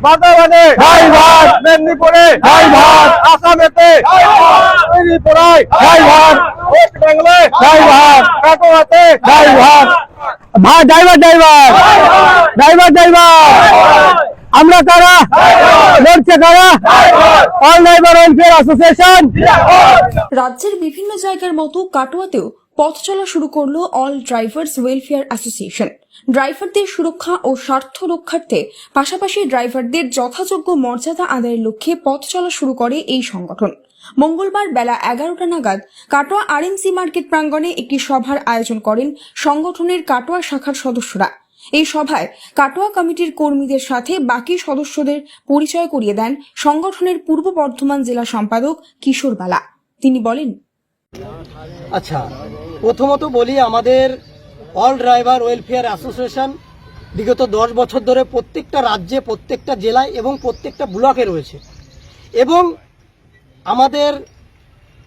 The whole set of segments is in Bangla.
বাতাবানে ড্রাইভার, মেদিনীপুরে ড্রাইভার, আসামেতে ত্রিপুরায় ড্রাইভার, ওয়েস্ট বেঙ্গলে ড্রাইভার, কাটোয়াতে ড্রাইভার। ভাই ড্রাইভার ড্রাইভার ড্রাইভার ড্রাইভার আমরা কারা লড়ছে কারা? All driver welfare association. রাজ্যের বিভিন্ন জায়গার মতো কাটোয়াতেও পথ চলা শুরু করলো অল ড্রাইভার্স ওয়েলফেয়ার অ্যাসোসিয়েশন। ড্রাইভারদের সুরক্ষা ও স্বার্থ রক্ষার্থে পাশাপাশি ড্রাইভারদের যথাযোগ্য মর্যাদা আদায়ের লক্ষ্যে পথ চলা শুরু করে এই সংগঠন। মঙ্গলবার বেলা 11টা নাগাদ কাটোয়া আরএমসি মার্কেট প্রাঙ্গণে একটি সভার আয়োজন করেন সংগঠনের কাটোয়া শাখার সদস্যরা। এই সভায় কাটোয়া কমিটির কর্মীদের সাথে বাকি সদস্যদের পরিচয় করিয়ে দেন সংগঠনের পূর্ব বর্ধমান জেলা সম্পাদক কিশোর বালা। তিনি বলেন, আচ্ছা, প্রথমত বলি, আমাদের অল ড্রাইভার ওয়েলফেয়ার অ্যাসোসিয়েশন বিগত 10 বছর ধরে প্রত্যেকটা রাজ্যে, প্রত্যেকটা জেলায় এবং প্রত্যেকটা ব্লকে রয়েছে। এবং আমাদের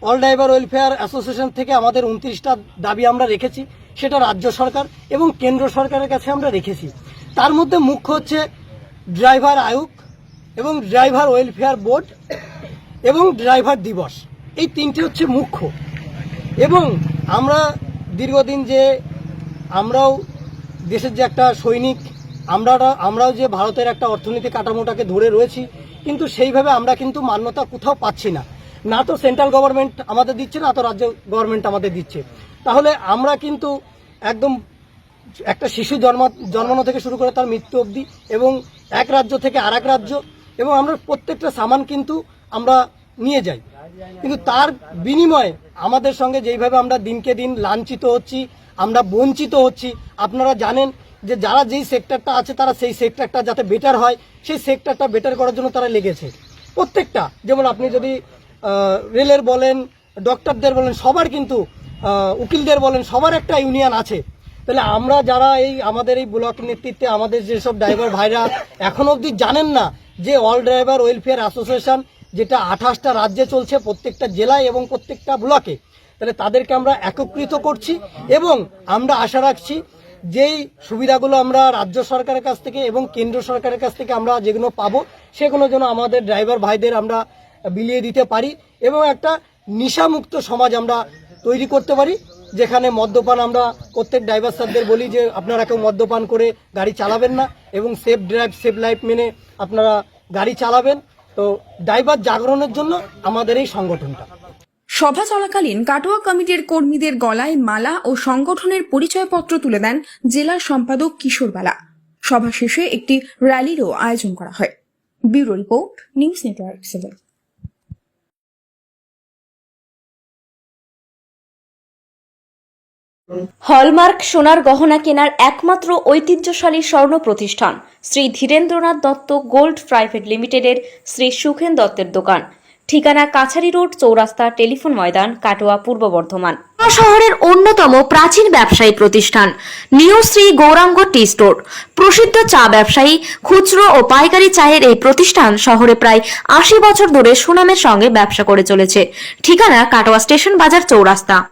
অল ড্রাইভার ওয়েলফেয়ার অ্যাসোসিয়েশন থেকে আমাদের 29টা দাবি আমরা রেখেছি, সেটা রাজ্য সরকার এবং কেন্দ্র সরকারের কাছে আমরা রেখেছি। তার মধ্যে মুখ্য হচ্ছে ড্রাইভার আয়োগ এবং ড্রাইভার ওয়েলফেয়ার বোর্ড এবং ড্রাইভার দিবস, এই তিনটি হচ্ছে মুখ্য। এবং আমরা দীর্ঘদিন যে আমরাও দেশের যে একটা সৈনিক, আমরাও যে ভারতের একটা অর্থনৈতিক কাঠামোটাকে ধরে রয়েছি, কিন্তু সেইভাবে আমরা কিন্তু মান্যতা কোথাও পাচ্ছি না। না তো সেন্ট্রাল গভর্নমেন্ট আমাদের দিচ্ছে, না তো রাজ্য গভর্নমেন্ট আমাদের দিচ্ছে। তাহলে আমরা কিন্তু একদম একটা শিশু জন্মানো থেকে শুরু করে তার মৃত্যু অবধি, এবং এক রাজ্য থেকে আরেক রাজ্য, এবং আমরা প্রত্যেকটা সামান কিন্তু আমরা নিয়ে যাই। কিন্তু তার বিনিময়ে আমাদের সঙ্গে যেইভাবে আমরা দিনকে দিন লাঞ্ছিত হচ্ছি, আমরা বঞ্চিত হচ্ছি। আপনারা জানেন যে যারা যেই সেক্টরটা আছে, তারা সেই সেক্টরটা যাতে বেটার হয়, সেই সেক্টরটা বেটার করার জন্য তারা লেগেছে প্রত্যেকটা। যেমন আপনি যদি রেলের বলেন, ডক্টরদের বলেন, সবার কিন্তু উকিলদের বলেন, সবার একটা ইউনিয়ন আছে। তাহলে আমরা যারা আমাদের এই ব্লক নেতৃত্বে আমাদের যেসব ড্রাইভার ভাইরা এখনো অবধি জানেন না যে অল ড্রাইভার ওয়েলফেয়ার অ্যাসোসিয়েশন যেটা 28টা রাজ্যে চলছে, প্রত্যেকটা জেলায় এবং প্রত্যেকটা ব্লকে, তাহলে তাদেরকে আমরা একত্রিত করছি। এবং আমরা আশা রাখছি যেই সুবিধাগুলো আমরা রাজ্য সরকারের কাছ থেকে এবং কেন্দ্র সরকারের কাছ থেকে আমরা যেগুলো পাবো, সেগুলো যেন আমাদের ড্রাইভার ভাইদের আমরা বিলিয়ে দিতে পারি এবং একটা নেশামুক্ত সমাজ আমরা তৈরি করতে পারি, যেখানে মদ্যপান, আমরা প্রত্যেক ড্রাইভার স্যারদের বলি যে আপনারা কেউ মদ্যপান করে গাড়ি চালাবেন না এবং সেফ ড্রাইভ সেফ লাইফ মেনে আপনারা গাড়ি চালাবেন। তো ড্রাইভার জাগরণের জন্য আমাদের এই সংগঠনটা। সভা চলাকালীন কাটোয়া কমিটির কর্মীদের গলায় মালা ও সংগঠনের পরিচয়পত্র তুলে দেন জেলা সম্পাদক কিশোর বালা। সভা শেষে একটি র্যালিরও আয়োজন করা হয়। Bureau report, news network 7। Hallmark সোনার গহনা কেনার একমাত্র ঐতিহ্যশালী স্বর্ণ প্রতিষ্ঠান শ্রী ধীরেন্দ্রনাথ দত্ত গোল্ড প্রাইভেট লিমিটেডের শ্রী সুখেন দত্তের দোকান। ঠিকানা কাছারি রোড, চৌরাস্তা, টেলিফোন ময়দান, কাটোয়া, পূর্ব বর্ধমান। শহরের অন্যতম প্রাচীন ব্যবসায়ী প্রতিষ্ঠান new Shri Gauranga tea store. প্রসিদ্ধ চা ব্যবসায়ী, খুচরো ও পাইকারি চায়ের এই প্রতিষ্ঠান শহরে প্রায় 80 বছর ধরে সুনামের সঙ্গে ব্যবসা করে চলেছে। ঠিকানা কাটোয়া স্টেশন বাজার, চৌরাস্তা।